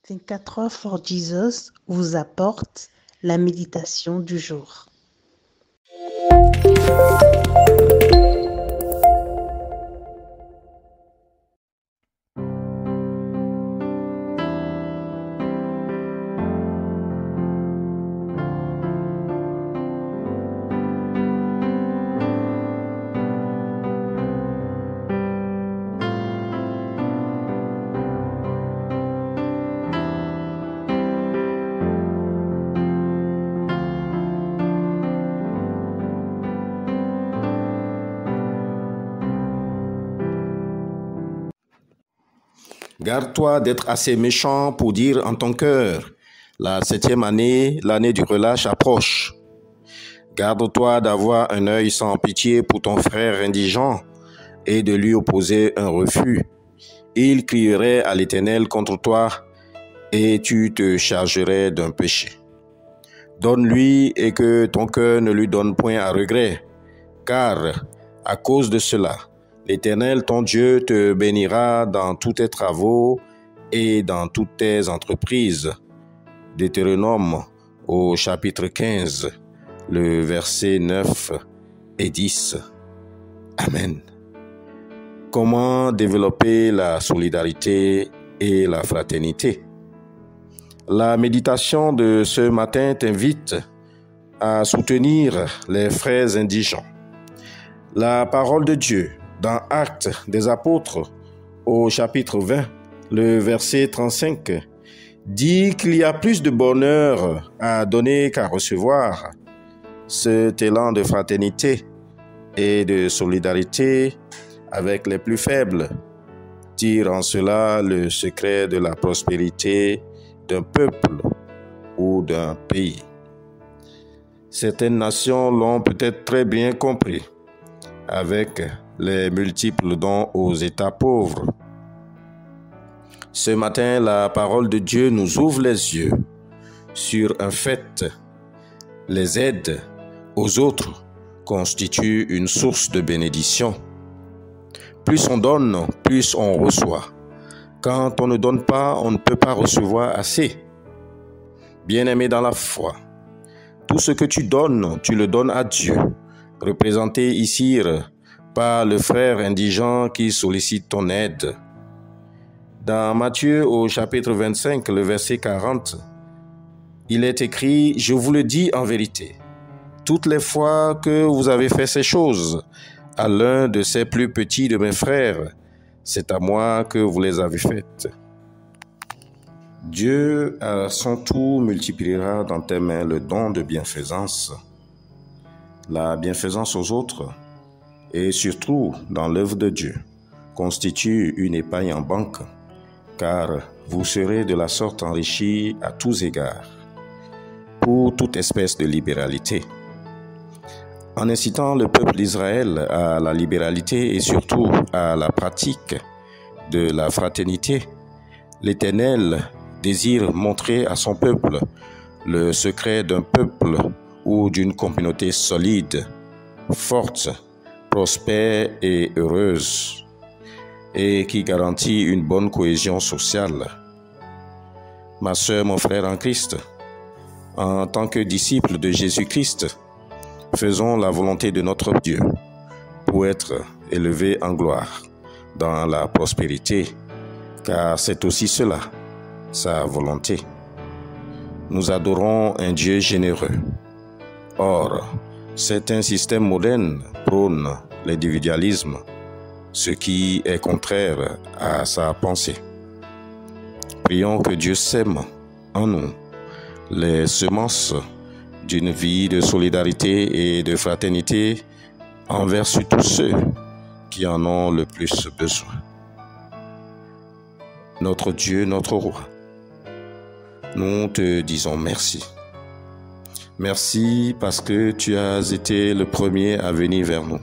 Think 4 for Jesus vous apporte la méditation du jour. Garde-toi d'être assez méchant pour dire en ton cœur, la 7e année, l'année du relâche approche. Garde-toi d'avoir un œil sans pitié pour ton frère indigent et de lui opposer un refus. Il crierait à l'Éternel contre toi et tu te chargerais d'un péché. Donne-lui et que ton cœur ne lui donne point à regret, car à cause de cela, l'Éternel, ton Dieu, te bénira dans tous tes travaux et dans toutes tes entreprises. Deutéronome au chapitre 15, le verset 9 et 10. Amen. Comment développer la solidarité et la fraternité? La méditation de ce matin t'invite à soutenir les frères indigents. La parole de Dieu dans Actes des Apôtres, au chapitre 20, le verset 35, dit qu'il y a plus de bonheur à donner qu'à recevoir. Cet élan de fraternité et de solidarité avec les plus faibles tire en cela le secret de la prospérité d'un peuple ou d'un pays. Certaines nations l'ont peut-être très bien compris, avec les multiples dons aux États pauvres. Ce matin, la parole de Dieu nous ouvre les yeux sur un fait. Les aides aux autres constituent une source de bénédiction. Plus on donne, plus on reçoit. Quand on ne donne pas, on ne peut pas recevoir assez. Bien-aimé dans la foi, tout ce que tu donnes, tu le donnes à Dieu, représenté ici par le frère indigent qui sollicite ton aide. Dans Matthieu au chapitre 25, le verset 40, il est écrit « Je vous le dis en vérité, toutes les fois que vous avez fait ces choses à l'un de ces plus petits de mes frères, c'est à moi que vous les avez faites. » Dieu, à son tour, multipliera dans tes mains le don de bienfaisance. La bienfaisance aux autres, et surtout dans l'œuvre de Dieu, constitue une épargne en banque, car vous serez de la sorte enrichis à tous égards, pour toute espèce de libéralité. En incitant le peuple d'Israël à la libéralité et surtout à la pratique de la fraternité, l'Éternel désire montrer à son peuple le secret d'un peuple ou d'une communauté solide, forte, prospère et heureuse, et qui garantit une bonne cohésion sociale. Ma sœur, mon frère en Christ, en tant que disciples de Jésus-Christ, faisons la volonté de notre Dieu pour être élevés en gloire dans la prospérité, car c'est aussi cela, sa volonté. Nous adorons un Dieu généreux. Or, certains systèmes modernes prônent l'individualisme, ce qui est contraire à sa pensée. Prions que Dieu sème en nous les semences d'une vie de solidarité et de fraternité envers surtout ceux qui en ont le plus besoin. Notre Dieu, notre Roi, nous te disons merci. Merci parce que tu as été le premier à venir vers nous.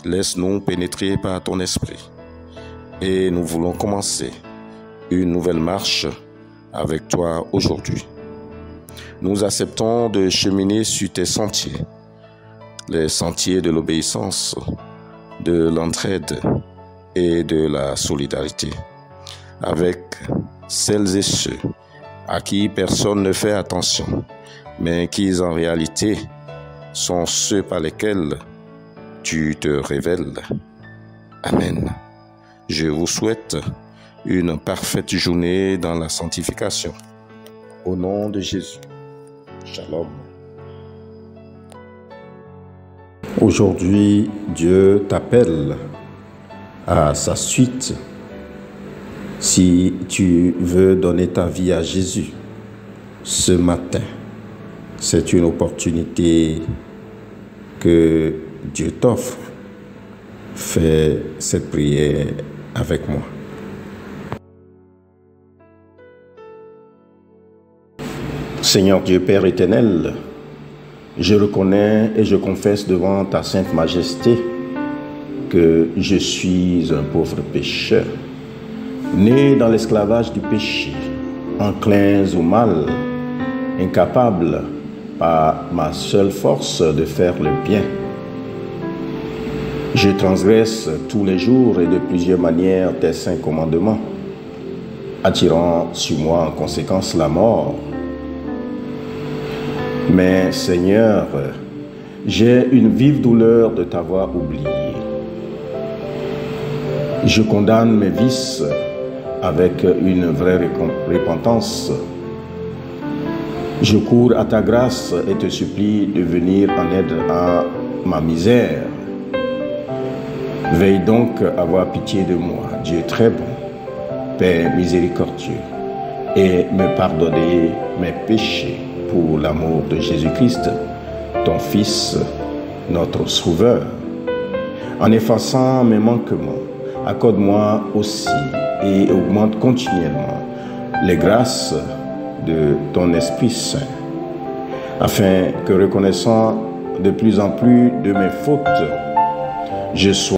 Laisse-nous pénétrer par ton esprit et nous voulons commencer une nouvelle marche avec toi aujourd'hui. Nous acceptons de cheminer sur tes sentiers, les sentiers de l'obéissance, de l'entraide et de la solidarité, avec celles et ceux à qui personne ne fait attention, mais qui en réalité sont ceux par lesquels tu te révèles. Amen. Je vous souhaite une parfaite journée dans la sanctification. Au nom de Jésus. Shalom. Aujourd'hui, Dieu t'appelle à sa suite. Si tu veux donner ta vie à Jésus ce matin, c'est une opportunité que Dieu t'offre. Fais cette prière avec moi. Seigneur Dieu Père éternel, je reconnais et je confesse devant ta sainte majesté que je suis un pauvre pécheur, né dans l'esclavage du péché, enclin au mal, incapable par ma seule force de faire le bien. Je transgresse tous les jours et de plusieurs manières tes saints commandements, attirant sur moi en conséquence la mort. Mais Seigneur, j'ai une vive douleur de t'avoir oublié. Je condamne mes vices avec une vraie repentance. Je cours à ta grâce et te supplie de venir en aide à ma misère. Veille donc à avoir pitié de moi, Dieu très bon, Père miséricordieux, et me pardonner mes péchés pour l'amour de Jésus-Christ, ton Fils, notre Sauveur. En effaçant mes manquements, accorde-moi aussi et augmente continuellement les grâces de ton Esprit Saint, afin que, reconnaissant de plus en plus de mes fautes, je sois